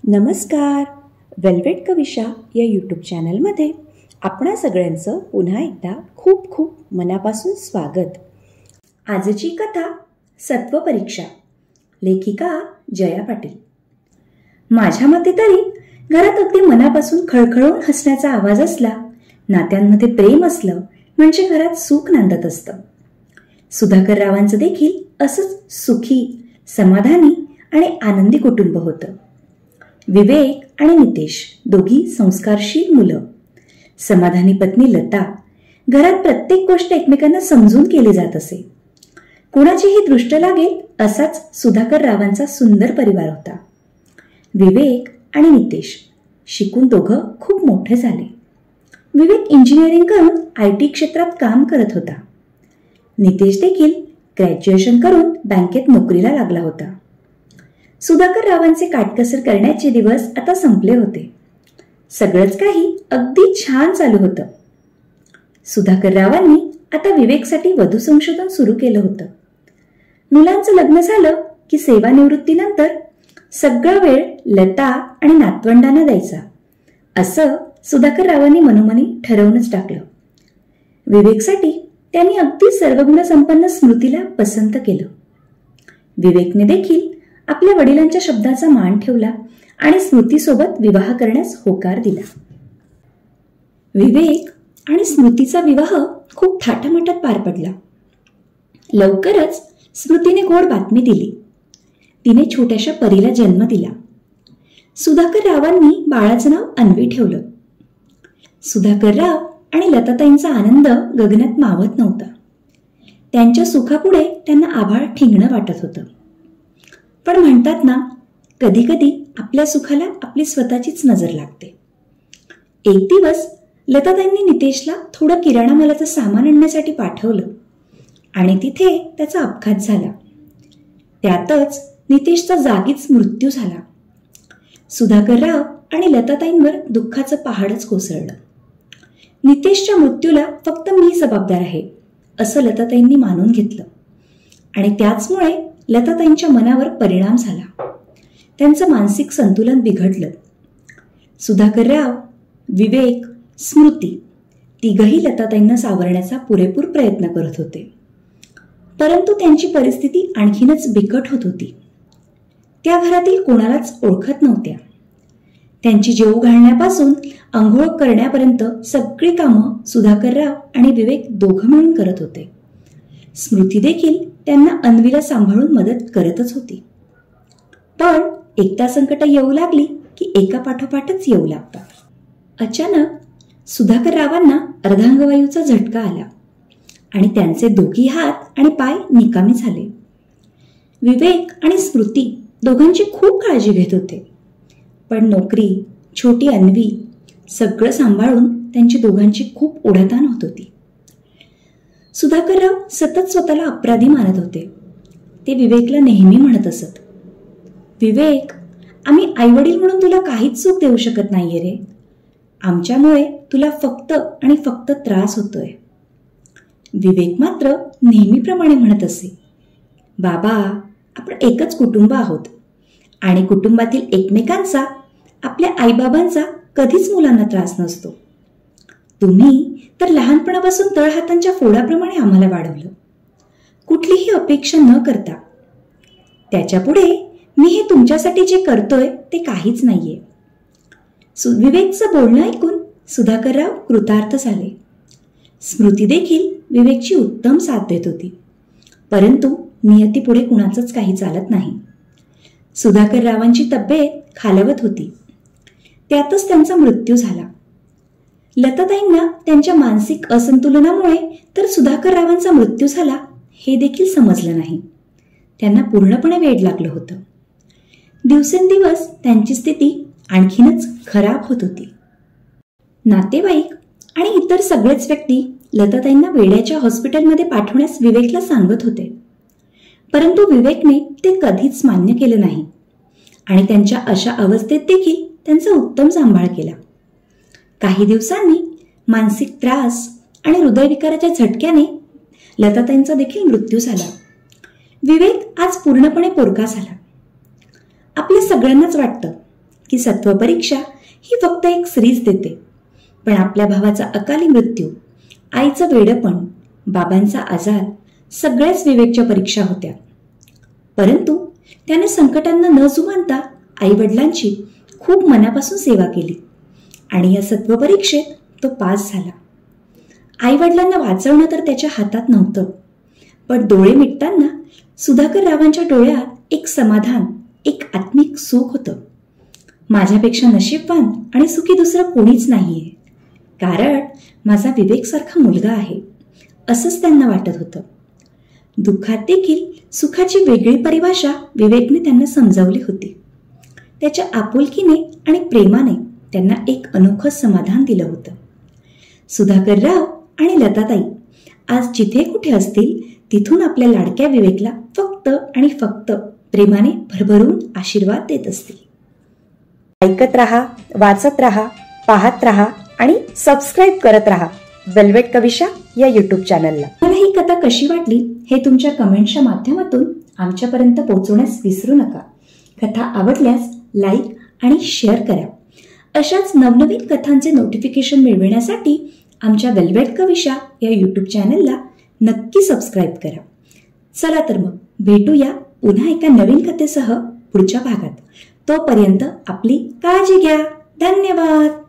नमस्कार. वेल्वेट कविशा या यूट्यूब चॅनलमध्ये आपणा सगळ्यांचं पुन्हा एकदा खूप खूप मनापासून स्वागत. आजची कथा सत्वपरीक्षा. लेखिका जया पाटील. माझ्या मते तरी घरात अगदी मनापासून खळखळून हसण्याचा आवाज असला, नात्यांमध्ये प्रेम असलं म्हणजे घरात सुख नांदत असतं. सुधाकर रावांचं देखील असंच सुखी, समाधानी आणि आनंदी कुटुंब होतं. विवेक आणि नितेश दोघी संस्कारशील मुलं, समाधानी पत्नी लता. घरात प्रत्येक गोष्ट एकमेकांना समजून केली जात असे. कोणाचीही दृष्ट लागेल असाच सुधाकर रावांचा सुंदर परिवार होता. विवेक आणि नितेश शिकून दोघं खूप मोठे झाले. विवेक इंजिनिअरिंग करून IT क्षेत्रात काम करत होता. नितेश देखील ग्रॅज्युएशन करून बँकेत नोकरीला लागला होता. सुधाकर रावांचे काटकसर करण्याचे दिवस आता संपले होते. सगळंच काही अगदी छान चालू होतं. सुधाकर रावांनी आता विवेकसाठी वधू संशोधन सुरू केलं होतं. मुलांचं लग्न झालं की सेवानिवृत्तीनंतर सगळा वेळ लता आणि नातवंडांना द्यायचा, असं सुधाकर रावांनी मनोमनी ठरवूनच टाकलं. विवेकसाठी त्यांनी अगदी सर्वगुणसंपन्न स्मृतीला पसंत केलं. विवेकने देखील आपल्या वडिलांच्या शब्दाचा मान ठेवला आणि स्मृतीसोबत विवाह करण्यास होकार दिला. विवेक आणि स्मृतीचा विवाह खूप थाटामाटात पार पडला. लवकरच स्मृतीने गोड बातमी दिली. तिने छोट्याशा परीला जन्म दिला. सुधाकर रावांनी बाळाचं नाव अन्वी ठेवलं. सुधाकर राव आणि लताताईंचा आनंद गगनात मावत नव्हता. त्यांच्या सुखापुढे त्यांना आभाळ ठिंगणं वाटत होतं. पण म्हणतात ना, कधी कधी आपल्या सुखाला आपली स्वतःचीच नजर लागते. एक दिवस लताताईंनी नितेशला थोडं किराणा मालाचं सामान आणण्यासाठी पाठवलं आणि तिथे त्याचा अपघात झाला. त्यातच नितेशचा जागीच मृत्यू झाला. सुधाकर राव आणि लताताईंवर दुःखाचं पहाडच कोसळलं. नितेशच्या मृत्यूला फक्त मी जबाबदार आहे असं लताताईंनी मानून घेतलं आणि त्याचमुळे लताताईंच्या मनावर परिणाम झाला. त्यांचं मानसिक संतुलन बिघडलं. सुधाकर राव, विवेक, स्मृती तिघही लताताईंना सावरण्याचा पुरेपूर प्रयत्न करत होते. परंतु त्यांची परिस्थिती आणखीनच बिकट होत होती. त्या घरातील कोणालाच ओळखत नव्हत्या. त्यांची जेवू घालण्यापासून आंघोळ करण्यापर्यंत सगळी कामं सुधाकर राव आणि विवेक दोघं मिळून करत होते. स्मृती देखील त्यांना अन्वीला सांभाळून मदत करतच होती. पण एकदा संकट येऊ लागली की एका पाठोपाठच येऊ लागतात. अचानक सुधाकर रावांना अर्धांगवायूचा झटका आला आणि त्यांचे दोघी हात आणि पाय निकामी झाले. विवेक आणि स्मृती दोघांची खूप काळजी घेत होते. पण नोकरी, छोटी अन्वी सगळं सांभाळून त्यांची दोघांची खूप ओढाताण होत होती. सुधाकरराव सतत स्वतःला अपराधी मानत होते. ते विवेकला नेहमी म्हणत असत, विवेक, आम्ही आईवडील म्हणून तुला काहीच सुख देऊ शकत नाहीये रे. आमच्यामुळे तुला फक्त आणि फक्त त्रास होतोय. विवेक मात्र नेहमीप्रमाणे म्हणत असे, बाबा, आपण एकच कुटुंब आहोत आणि कुटुंबातील एकमेकांचा, आपल्या आईबाबांचा कधीच मुलांना त्रास नसतो. तुम्ही तर लहानपणापासून तळहातांच्या फोडाप्रमाणे आम्हाला वाढवलं, कुठलीही अपेक्षा न करता. त्याच्यापुढे मी हे तुमच्यासाठी जे करतोय ते काहीच नाहीये. विवेकचं बोलणं ऐकून सुधाकरराव कृतार्थ झाले. स्मृती देखील विवेकची उत्तम साथ देत होती. परंतु नियतीपुढे कुणाचंच काही चालत नाही. सुधाकर रावांची तब्येत खालवत होती. त्यातच त्यांचा मृत्यू झाला. लताताईंना त्यांच्या मानसिक असंतुलनामुळे तर सुधाकर रावांचा मृत्यू झाला हे देखील समजलं नाही. त्यांना पूर्णपणे वेड लागलं होतं. दिवसेंदिवस त्यांची स्थिती आणखीनच खराब होत होती. नातेवाईक आणि इतर सगळेच व्यक्ती लताताईंना वेड्याच्या हॉस्पिटलमध्ये पाठवण्यास विवेकला सांगत होते. परंतु विवेकने ते कधीच मान्य केलं नाही आणि त्यांच्या अशा अवस्थेत देखील त्यांचा उत्तम सांभाळ केला. काही दिवसांनी मानसिक त्रास आणि हृदयविकाराच्या झटक्याने लताताईंचा देखील मृत्यू झाला. विवेक आज पूर्णपणे पोरका झाला. आपल्या सगळ्यांनाच वाटतं की सत्वपरीक्षा ही फक्त एक स्त्रीच देते. पण आपल्या भावाचा अकाली मृत्यू, आईचं वेडपण, बाबांचा आजार सगळ्याच विवेकच्या परीक्षा होत्या. परंतु त्याने संकटांना न जुमानता आईवडिलांची खूप मनापासून सेवा केली आणि या सत्वपरीक्षेत तो पास झाला. आईवडिलांना वाचवणं तर त्याच्या हातात नव्हतं, पण डोळे मिटताना सुधाकररावांच्या डोळ्यात एक समाधान, एक आत्मिक सुख होतं. माझ्यापेक्षा नशीबवान आणि सुखी दुसरं कोणीच नाहीये, कारण माझा विवेकसारखा मुलगा आहे, असंच त्यांना वाटत होतं. दुःखात देखील सुखाची वेगळी परिभाषा विवेकने त्यांना समजावली होती. त्याच्या आपुलकीने आणि प्रेमाने त्यांना एक अनोखं समाधान दिलं होतं. सुधाकरराव आणि लताताई आज जिथे कुठे असतील तिथून आपल्या लाडक्या विवेकला फक्त आणि फक्त प्रेमाने भरभरून आशीर्वाद देत असतील. ऐकत रहा, वाचत रहा, पाहत रहा आणि सबस्क्राईब करत रहा वेल्वेट कविशा या यूट्यूब चॅनलला. मला ही कथा कशी वाटली हे तुमच्या कमेंटच्या माध्यमातून आमच्यापर्यंत पोहोचवण्यास विसरू नका. कथा आवडल्यास लाईक आणि शेअर करा. अशाच नवनवीन कथांचे नोटिफिकेशन मिळविण्यासाठी आमच्या वेल्वेट कविशा या यूट्यूब चॅनलला नक्की सबस्क्राईब करा. चला तर मग भेटूया पुन्हा एका नवीन कथेसह पुढच्या भागात. तोपर्यंत आपली काळजी घ्या. धन्यवाद.